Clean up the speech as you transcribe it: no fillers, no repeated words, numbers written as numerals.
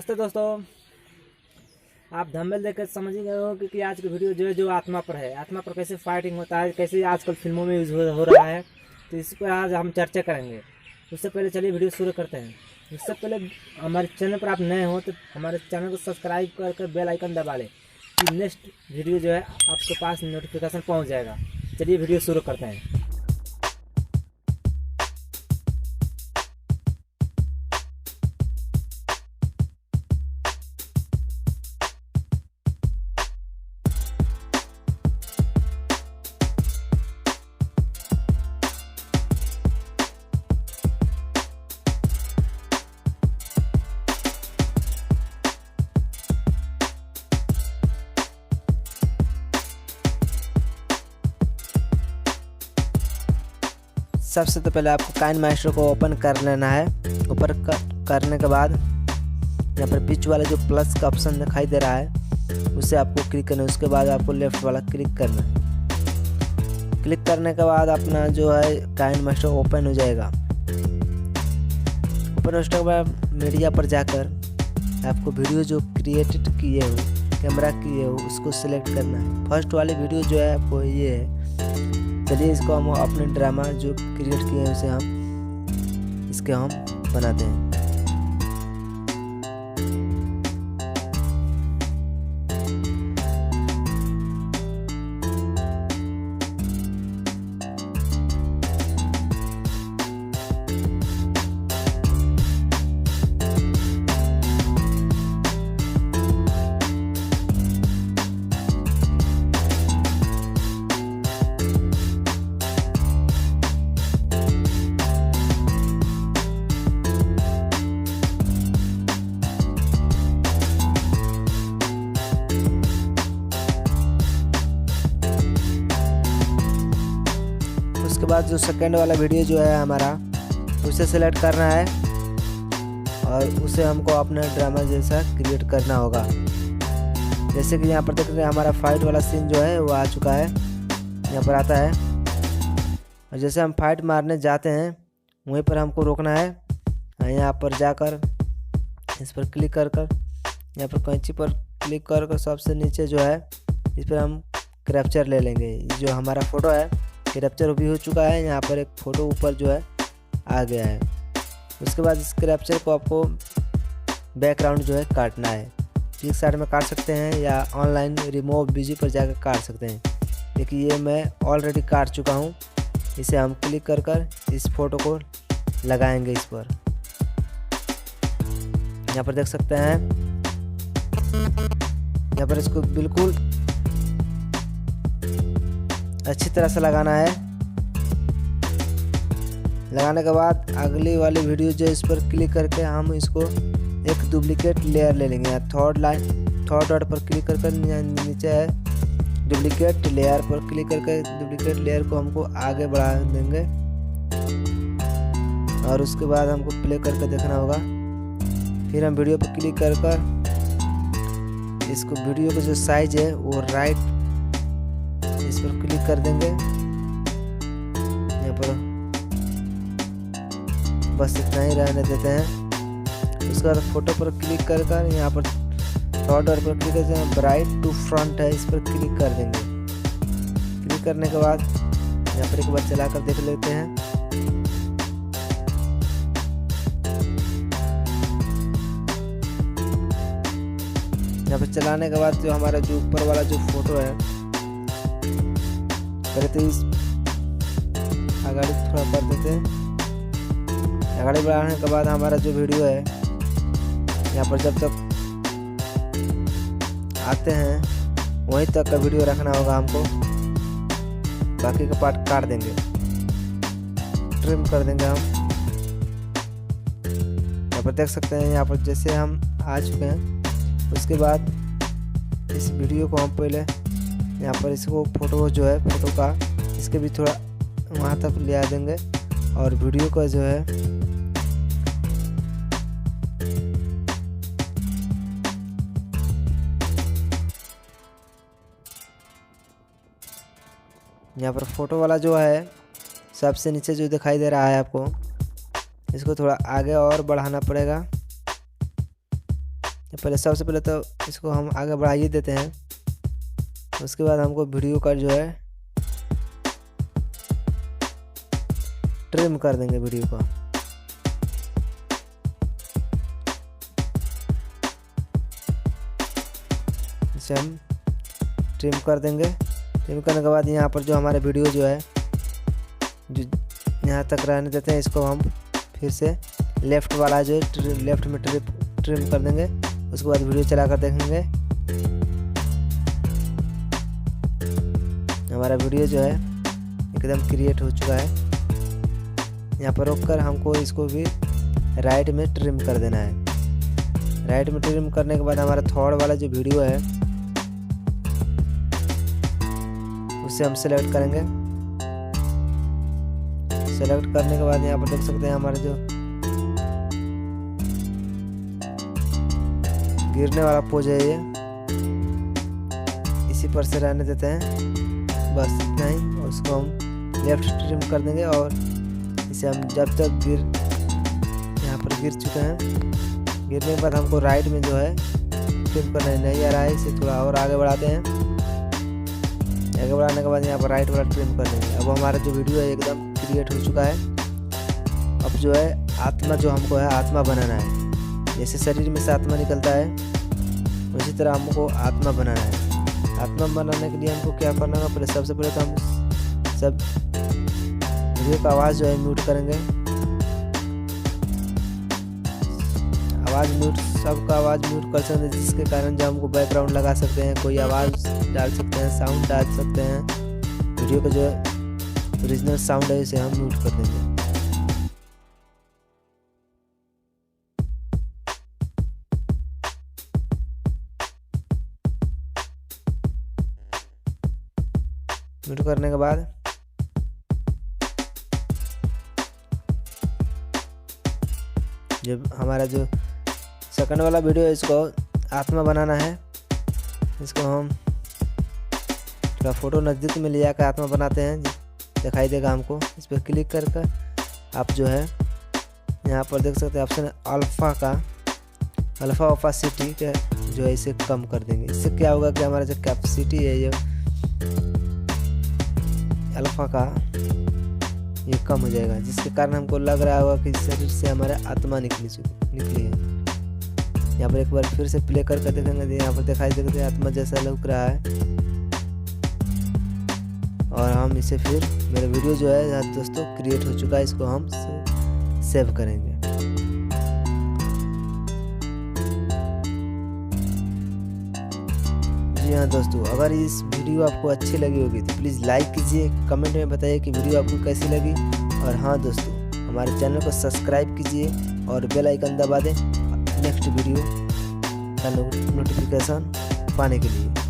नमस्ते दोस्तों, आप थंबनेल देखकर समझ ही गए हो कि आज की वीडियो जो आत्मा पर है। आत्मा पर कैसे फाइटिंग होता है, कैसे आजकल फिल्मों में यूज़ हो रहा है, तो इस पर आज हम चर्चा करेंगे। उससे पहले चलिए वीडियो शुरू करते हैं। उससे पहले हमारे चैनल पर आप नए हो तो हमारे चैनल को सब्सक्राइब करके बेल आइकन दबा लें कि नेक्स्ट वीडियो जो है आपके पास नोटिफिकेशन पहुँच जाएगा। चलिए वीडियो शुरू करते हैं। सबसे तो पहले आपको काइनमास्टर को ओपन कर लेना है। ऊपर करने के बाद यहाँ पर बीच वाला जो प्लस का ऑप्शन दिखाई दे रहा है उसे आपको क्लिक करना है। उसके बाद आपको लेफ्ट वाला क्लिक करना है। क्लिक करने के बाद अपना जो है काइनमास्टर ओपन हो जाएगा। ओपन होने के बाद मीडिया पर जाकर आपको वीडियो जो क्रिएटेड किए हो, कैमरा किए हो, उसको सिलेक्ट करना है। फर्स्ट वाली वीडियो जो है वो ये है। चलिए इसको हम अपने ड्रामा जो क्रिएट किए हैं उसे हम बनाते हैं। उसके बाद जो सेकंड वाला वीडियो जो है हमारा उसे सेलेक्ट करना है और उसे हमको अपना ड्रामा जैसा क्रिएट करना होगा। जैसे कि यहाँ पर देख रहे हैं हमारा फाइट वाला सीन जो है वो आ चुका है, यहाँ पर आता है। और जैसे हम फाइट मारने जाते हैं वहीं पर हमको रोकना है। यहाँ पर जाकर इस पर क्लिक कर यहाँ पर कैंची पर क्लिक कर सबसे नीचे जो है इस पर हम कैप्चर ले लेंगे। जो हमारा फ़ोटो है कैप्चर भी हो चुका है। यहाँ पर एक फ़ोटो ऊपर जो है आ गया है। उसके बाद इस कैप्चर को आपको बैकग्राउंड जो है काटना है। एक साइड में काट सकते हैं या ऑनलाइन रिमूव बीजी पर जाकर काट सकते हैं। देखिए ये मैं ऑलरेडी काट चुका हूँ। इसे हम क्लिक कर इस फ़ोटो को लगाएंगे इस पर। यहाँ पर देख सकते हैं, यहाँ पर इसको बिल्कुल अच्छी तरह से लगाना है। लगाने के बाद अगली वाली वीडियो जो इस पर क्लिक करके हम इसको एक डुप्लीकेट लेयर ले लेंगे। थर्ड डॉट पर क्लिक करके नीचे है डुप्लीकेट लेयर पर क्लिक करके डुप्लीकेट लेयर को हमको आगे बढ़ा देंगे। और उसके बाद हमको प्ले करके देखना होगा। फिर हम वीडियो पर क्लिक कर इसको वीडियो का जो साइज है वो राइट इस पर क्लिक कर देंगे। यहाँ पर बस इतना ही रहने देते हैं। उसके बाद फोटो पर क्लिक कर यहाँ पर थर्ड डॉट पर क्लिक करके ब्राइट टू फ्रंट है इस पर क्लिक कर देंगे। क्लिक करने के बाद यहाँ पर एक बार चला कर देख लेते हैं। यहाँ पर चलाने के बाद जो हमारा जो ऊपर वाला जो फोटो है पहले तो इस आगे थोड़ा कर देते हैं। आगे बढ़ाने के बाद हमारा जो वीडियो है यहाँ पर जब तक आते हैं वहीं तक का वीडियो रखना होगा हमको। बाकी का पार्ट काट देंगे, ट्रिम कर देंगे हम। यहाँ पर देख सकते हैं, यहाँ पर जैसे हम आ चुके हैं। उसके बाद इस वीडियो को हम पहले यहाँ पर इसको फ़ोटो जो है फ़ोटो का इसके भी थोड़ा वहाँ तक ले आ देंगे। और वीडियो का जो है यहाँ पर फ़ोटो वाला जो है सबसे नीचे जो दिखाई दे रहा है आपको, इसको थोड़ा आगे और बढ़ाना पड़ेगा। पहले सबसे पहले तो इसको हम आगे बढ़ा ही देते हैं। उसके बाद हमको वीडियो का जो है ट्रिम कर देंगे वीडियो को। इसे हम ट्रिम कर देंगे। ट्रिम करने के बाद यहाँ पर जो हमारे वीडियो जो है जो यहाँ तक रहने देते हैं, इसको हम फिर से लेफ़्ट वाला जो है लेफ़्ट में ट्रिम कर देंगे। उसके बाद वीडियो चला कर देखेंगे, हमारा वीडियो जो है एकदम क्रिएट हो चुका है। यहाँ पर रोक कर हमको इसको भी राइट में ट्रिम कर देना है। राइट में ट्रिम करने के बाद हमारा थर्ड वाला जो वीडियो है उसे हम सेलेक्ट करेंगे। सेलेक्ट करने के बाद यहाँ पर देख सकते हैं हमारा जो गिरने वाला पोज है ये इसी पर से रहने देते हैं, बस इतना ही। और उसको हम लेफ्ट ट्रिम कर देंगे और इसे हम जब तक यहाँ पर गिर चुके हैं, गिरने के बाद हमको राइट में जो है ट्रिम करना नहीं आ रहा है, इसे थोड़ा और आगे बढ़ाते हैं। आगे बढ़ाने के बाद यहाँ पर राइट वाला ट्रिम कर देंगे। अब हमारा जो वीडियो है एकदम क्रिएट हो चुका है। अब जो है आत्मा जो हमको है आत्मा बनाना है। जैसे शरीर में से आत्मा निकलता है उसी तरह हमको आत्मा बनाना है। आत्मा बनाने के लिए हमको क्या करना है, पहले सबसे पहले तो हम सब वीडियो का आवाज़ जो है म्यूट करेंगे। आवाज़ म्यूट, सबका आवाज़ म्यूट कर सकते हैं, जिसके कारण जो हमको बैकग्राउंड लगा सकते हैं, कोई आवाज़ डाल सकते हैं, साउंड डाल सकते हैं। वीडियो का जो ओरिजिनल साउंड है इसे हम म्यूट कर देंगे। म्यूट करने के बाद जब हमारा जो सेकंड वाला वीडियो है इसको आत्मा बनाना है, इसको हम थोड़ा फोटो नज़दीक में ले जाकर आत्मा बनाते हैं, दिखाई देगा हमको। इस पर क्लिक करके आप जो है यहाँ पर देख सकते हैं ऑप्शन अल्फ़ा का, अल्फ़ा ओपेसिटी का जो है इसे कम कर देंगे। इससे क्या होगा कि हमारा जो कैपेसिटी है ये अल्फ़ा का ये कम हो जाएगा, जिसके कारण हमको लग रहा होगा कि शरीर से हमारा आत्मा निकली है। यहाँ पर एक बार फिर से प्ले करके देखेंगे, यहाँ पर दिखाई देते हैं आत्मा जैसा लग रहा है। और हम इसे फिर मेरा वीडियो जो है दोस्तों क्रिएट हो चुका है, इसको हम सेव करेंगे। जी हाँ दोस्तों, अगर इस वीडियो आपको अच्छी लगी होगी तो प्लीज़ लाइक कीजिए, कमेंट में बताइए कि वीडियो आपको कैसी लगी। और हाँ दोस्तों, हमारे चैनल को सब्सक्राइब कीजिए और बेल आइकन दबा दें नेक्स्ट वीडियो का नोटिफिकेशन पाने के लिए।